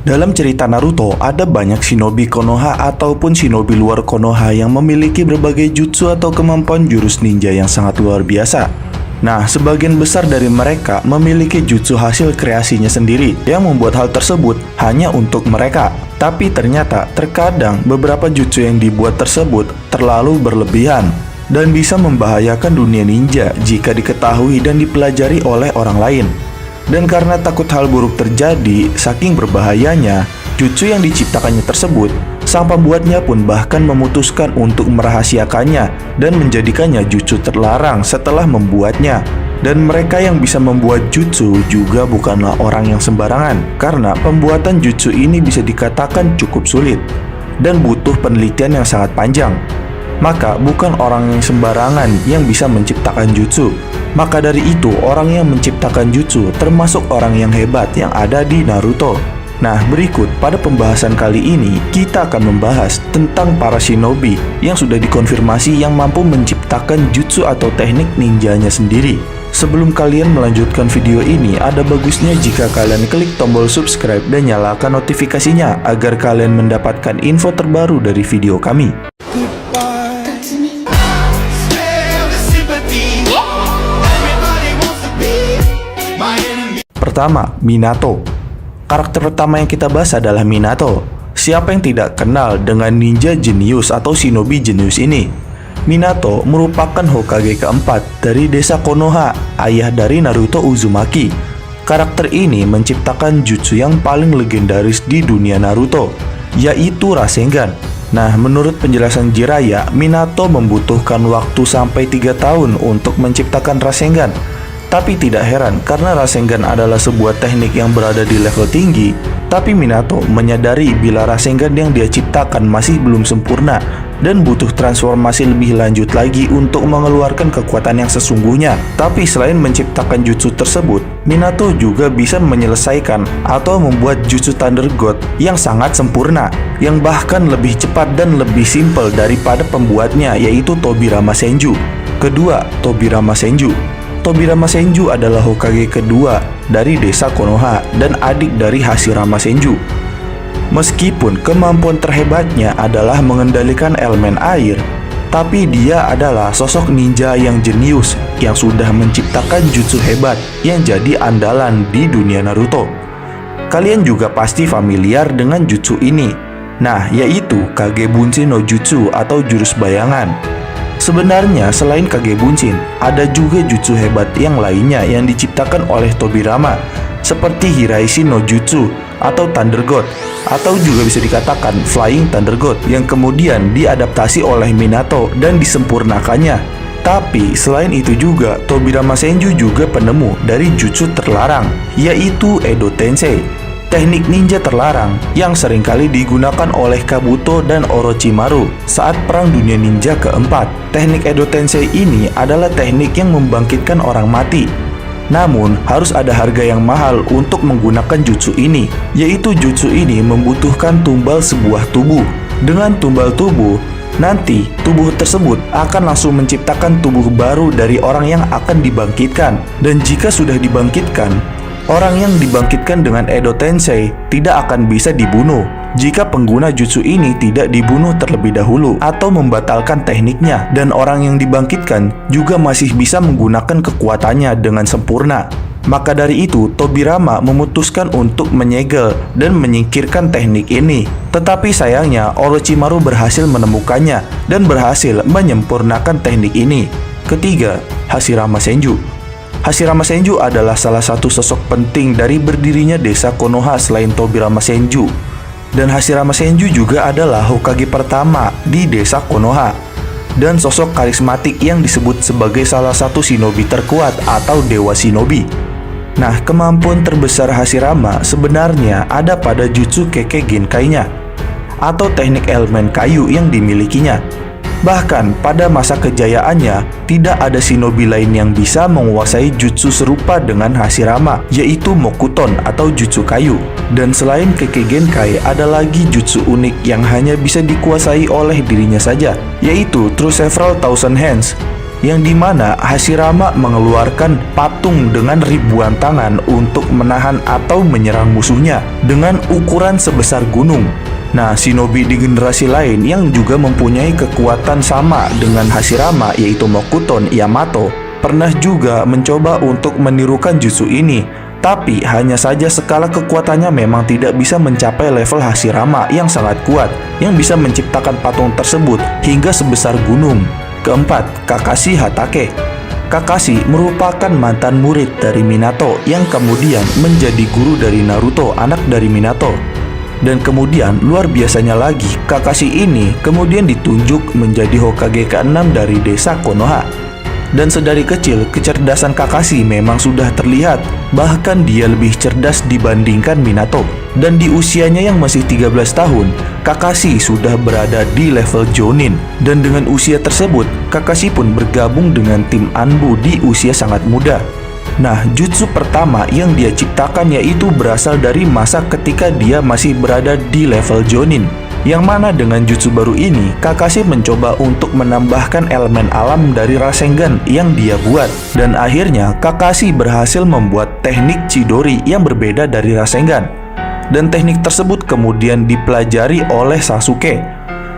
Dalam cerita Naruto, ada banyak shinobi Konoha ataupun shinobi luar Konoha yang memiliki berbagai jutsu atau kemampuan jurus ninja yang sangat luar biasa. Nah, sebagian besar dari mereka memiliki jutsu hasil kreasinya sendiri yang membuat hal tersebut hanya untuk mereka. Tapi ternyata terkadang beberapa jutsu yang dibuat tersebut terlalu berlebihan dan bisa membahayakan dunia ninja jika diketahui dan dipelajari oleh orang lain. Dan karena takut hal buruk terjadi, saking berbahayanya jutsu yang diciptakannya tersebut, sang pembuatnya pun bahkan memutuskan untuk merahasiakannya dan menjadikannya jutsu terlarang setelah membuatnya. Dan mereka yang bisa membuat jutsu juga bukanlah orang yang sembarangan, karena pembuatan jutsu ini bisa dikatakan cukup sulit dan butuh penelitian yang sangat panjang. Maka bukan orang yang sembarangan yang bisa menciptakan jutsu. Maka dari itu, orang yang menciptakan jutsu termasuk orang yang hebat yang ada di Naruto. Nah, berikut pada pembahasan kali ini kita akan membahas tentang para shinobi yang sudah dikonfirmasi yang mampu menciptakan jutsu atau teknik ninjanya sendiri. Sebelum kalian melanjutkan video ini, ada bagusnya jika kalian klik tombol subscribe dan nyalakan notifikasinya agar kalian mendapatkan info terbaru dari video kami. Pertama, Minato. Karakter pertama yang kita bahas adalah Minato. Siapa yang tidak kenal dengan ninja jenius atau shinobi jenius ini? Minato merupakan Hokage keempat dari desa Konoha, ayah dari Naruto Uzumaki. Karakter ini menciptakan jutsu yang paling legendaris di dunia Naruto, yaitu Rasengan. Nah, menurut penjelasan Jiraiya, Minato membutuhkan waktu sampai 3 tahun untuk menciptakan Rasengan. Tapi tidak heran karena Rasengan adalah sebuah teknik yang berada di level tinggi. Tapi Minato menyadari bila Rasengan yang dia ciptakan masih belum sempurna dan butuh transformasi lebih lanjut lagi untuk mengeluarkan kekuatan yang sesungguhnya. Tapi selain menciptakan jutsu tersebut, Minato juga bisa menyelesaikan atau membuat jutsu Thunder God yang sangat sempurna, yang bahkan lebih cepat dan lebih simpel daripada pembuatnya, yaitu Tobirama Senju. Kedua, Tobirama Senju. Tobirama Senju adalah Hokage kedua dari desa Konoha dan adik dari Hashirama Senju. Meskipun kemampuan terhebatnya adalah mengendalikan elemen air, tapi dia adalah sosok ninja yang jenius yang sudah menciptakan jutsu hebat yang jadi andalan di dunia Naruto. Kalian juga pasti familiar dengan jutsu ini. Nah, yaitu Kage Bunshin no Jutsu atau jurus bayangan. Sebenarnya selain Kage Bunshin, ada juga jutsu hebat yang lainnya yang diciptakan oleh Tobirama, seperti Hiraishi no Jutsu atau Thunder God, atau juga bisa dikatakan Flying Thunder God, yang kemudian diadaptasi oleh Minato dan disempurnakannya. Tapi selain itu juga, Tobirama Senju juga penemu dari jutsu terlarang, yaitu Edo Tensei, teknik ninja terlarang yang seringkali digunakan oleh Kabuto dan Orochimaru saat Perang Dunia Ninja keempat. Teknik Edo Tensei ini adalah teknik yang membangkitkan orang mati. Namun, harus ada harga yang mahal untuk menggunakan jutsu ini, yaitu jutsu ini membutuhkan tumbal sebuah tubuh. Dengan tumbal tubuh, nanti tubuh tersebut akan langsung menciptakan tubuh baru dari orang yang akan dibangkitkan. Dan jika sudah dibangkitkan, orang yang dibangkitkan dengan Edo Tensei tidak akan bisa dibunuh jika pengguna jutsu ini tidak dibunuh terlebih dahulu atau membatalkan tekniknya, dan orang yang dibangkitkan juga masih bisa menggunakan kekuatannya dengan sempurna. Maka dari itu, Tobirama memutuskan untuk menyegel dan menyingkirkan teknik ini. Tetapi sayangnya, Orochimaru berhasil menemukannya dan berhasil menyempurnakan teknik ini. Ketiga, Hashirama Senju. Hashirama Senju adalah salah satu sosok penting dari berdirinya desa Konoha selain Tobirama Senju. Dan Hashirama Senju juga adalah Hokage pertama di desa Konoha, dan sosok karismatik yang disebut sebagai salah satu shinobi terkuat atau dewa shinobi. Nah, kemampuan terbesar Hashirama sebenarnya ada pada jutsu Kekkei Genkai-nya, atau teknik elemen kayu yang dimilikinya. Bahkan pada masa kejayaannya, tidak ada shinobi lain yang bisa menguasai jutsu serupa dengan Hashirama, yaitu Mokuton atau jutsu kayu. Dan selain Kekkei Genkai, ada lagi jutsu unik yang hanya bisa dikuasai oleh dirinya saja, yaitu Through Several Thousand Hands, yang dimana Hashirama mengeluarkan patung dengan ribuan tangan untuk menahan atau menyerang musuhnya dengan ukuran sebesar gunung. Nah, shinobi di generasi lain yang juga mempunyai kekuatan sama dengan Hashirama, yaitu Mokuton Yamato, pernah juga mencoba untuk menirukan jutsu ini. Tapi hanya saja skala kekuatannya memang tidak bisa mencapai level Hashirama yang sangat kuat, yang bisa menciptakan patung tersebut hingga sebesar gunung. Keempat, Kakashi Hatake. Kakashi merupakan mantan murid dari Minato yang kemudian menjadi guru dari Naruto, anak dari Minato. Dan kemudian luar biasanya lagi, Kakashi ini kemudian ditunjuk menjadi Hokage ke-6 dari desa Konoha. Dan sedari kecil, kecerdasan Kakashi memang sudah terlihat. Bahkan dia lebih cerdas dibandingkan Minato. Dan di usianya yang masih 13 tahun, Kakashi sudah berada di level Jonin. Dan dengan usia tersebut, Kakashi pun bergabung dengan tim Anbu di usia sangat muda. Nah, jutsu pertama yang dia ciptakan yaitu berasal dari masa ketika dia masih berada di level Jonin. Yang mana dengan jutsu baru ini, Kakashi mencoba untuk menambahkan elemen alam dari Rasengan yang dia buat. Dan akhirnya, Kakashi berhasil membuat teknik Chidori yang berbeda dari Rasengan. Dan teknik tersebut kemudian dipelajari oleh Sasuke.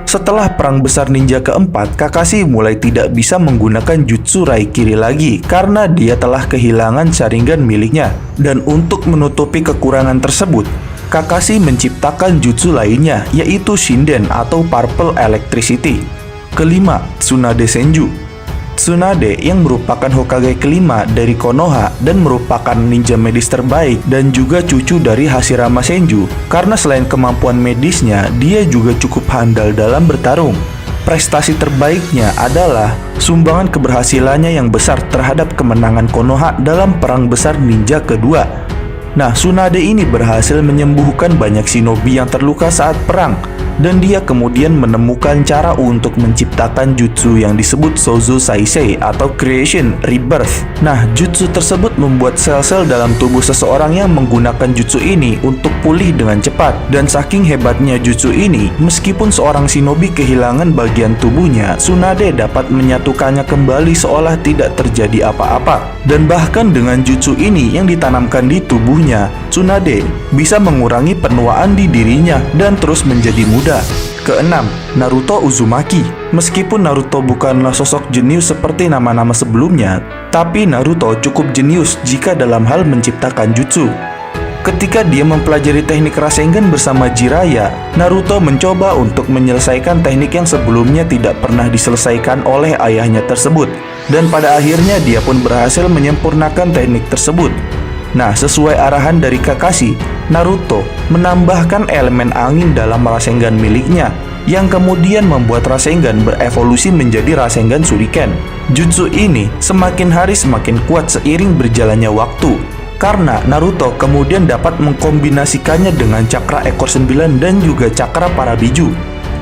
Setelah perang besar ninja keempat, Kakashi mulai tidak bisa menggunakan jutsu Raikiri lagi karena dia telah kehilangan Sharingan miliknya. Dan untuk menutupi kekurangan tersebut, Kakashi menciptakan jutsu lainnya, yaitu Shinden atau Purple Electricity. Kelima, Tsunade Senju. Tsunade yang merupakan Hokage kelima dari Konoha dan merupakan ninja medis terbaik dan juga cucu dari Hashirama Senju. Karena selain kemampuan medisnya, dia juga cukup handal dalam bertarung. Prestasi terbaiknya adalah sumbangan keberhasilannya yang besar terhadap kemenangan Konoha dalam perang besar ninja kedua. Nah, Tsunade ini berhasil menyembuhkan banyak shinobi yang terluka saat perang. Dan dia kemudian menemukan cara untuk menciptakan jutsu yang disebut Sozo Saisei atau Creation Rebirth. Nah, jutsu tersebut membuat sel-sel dalam tubuh seseorang yang menggunakan jutsu ini untuk pulih dengan cepat. Dan saking hebatnya jutsu ini, meskipun seorang shinobi kehilangan bagian tubuhnya, Tsunade dapat menyatukannya kembali seolah tidak terjadi apa-apa. Dan bahkan dengan jutsu ini yang ditanamkan di tubuhnya, Tsunade bisa mengurangi penuaan di dirinya dan terus menjadi muda. Keenam, Naruto Uzumaki. Meskipun Naruto bukanlah sosok jenius seperti nama-nama sebelumnya, tapi Naruto cukup jenius jika dalam hal menciptakan jutsu. Ketika dia mempelajari teknik Rasengan bersama Jiraiya, Naruto mencoba untuk menyelesaikan teknik yang sebelumnya tidak pernah diselesaikan oleh ayahnya tersebut. Dan pada akhirnya dia pun berhasil menyempurnakan teknik tersebut. Nah, sesuai arahan dari Kakashi, Naruto menambahkan elemen angin dalam Rasengan miliknya, yang kemudian membuat Rasengan berevolusi menjadi Rasengan Shuriken. Jutsu ini semakin hari semakin kuat seiring berjalannya waktu, karena Naruto kemudian dapat mengkombinasikannya dengan cakra ekor 9 dan juga cakra para biju.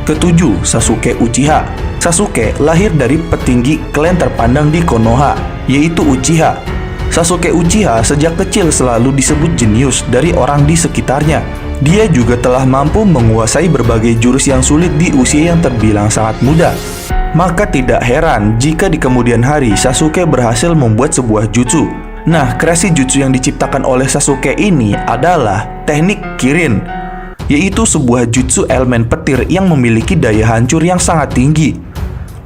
Ketujuh, Sasuke Uchiha. Sasuke lahir dari petinggi klan terpandang di Konoha, yaitu Uchiha. Sasuke Uchiha sejak kecil selalu disebut jenius dari orang di sekitarnya. Dia juga telah mampu menguasai berbagai jurus yang sulit di usia yang terbilang sangat muda. Maka tidak heran jika di kemudian hari Sasuke berhasil membuat sebuah jutsu. Nah, kreasi jutsu yang diciptakan oleh Sasuke ini adalah teknik Kirin, yaitu sebuah jutsu elemen petir yang memiliki daya hancur yang sangat tinggi.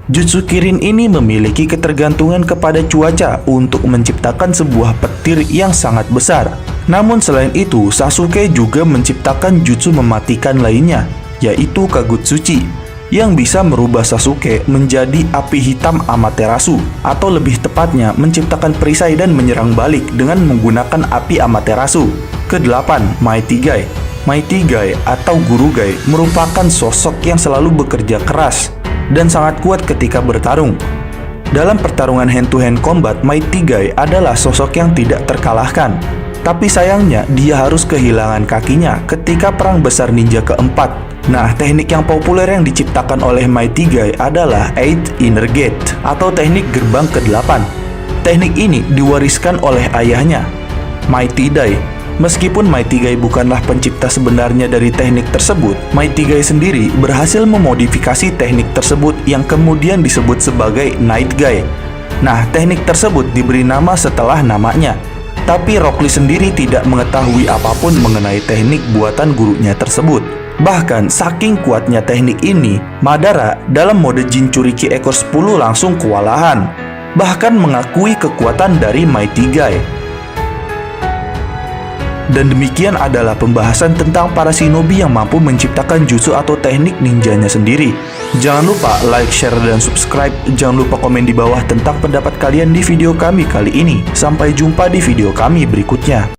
Jutsu Kirin ini memiliki ketergantungan kepada cuaca untuk menciptakan sebuah petir yang sangat besar. Namun selain itu, Sasuke juga menciptakan jutsu mematikan lainnya, yaitu Kagutsuchi, yang bisa merubah Sasuke menjadi api hitam Amaterasu, atau lebih tepatnya menciptakan perisai dan menyerang balik dengan menggunakan api Amaterasu. Kedelapan, Mighty Guy. Mighty Guy atau Guru Guy merupakan sosok yang selalu bekerja keras dan sangat kuat ketika bertarung. Dalam pertarungan hand-to-hand combat, Mighty Guy adalah sosok yang tidak terkalahkan. Tapi sayangnya, dia harus kehilangan kakinya ketika perang besar ninja keempat. Nah, teknik yang populer yang diciptakan oleh Mighty Guy adalah Eight Inner Gate atau teknik gerbang ke-8. Teknik ini diwariskan oleh ayahnya, Mighty Dai. Meskipun Mighty Guy bukanlah pencipta sebenarnya dari teknik tersebut, Mighty Guy sendiri berhasil memodifikasi teknik tersebut yang kemudian disebut sebagai Night Guy. Nah, teknik tersebut diberi nama setelah namanya. Tapi Rock Lee sendiri tidak mengetahui apapun mengenai teknik buatan gurunya tersebut. Bahkan saking kuatnya teknik ini, Madara dalam mode Jinchuriki ekor 10 langsung kewalahan. Bahkan mengakui kekuatan dari Mighty Guy. Dan demikian adalah pembahasan tentang para shinobi yang mampu menciptakan jutsu atau teknik ninjanya sendiri. Jangan lupa like, share, dan subscribe. Jangan lupa komen di bawah tentang pendapat kalian di video kami kali ini. Sampai jumpa di video kami berikutnya.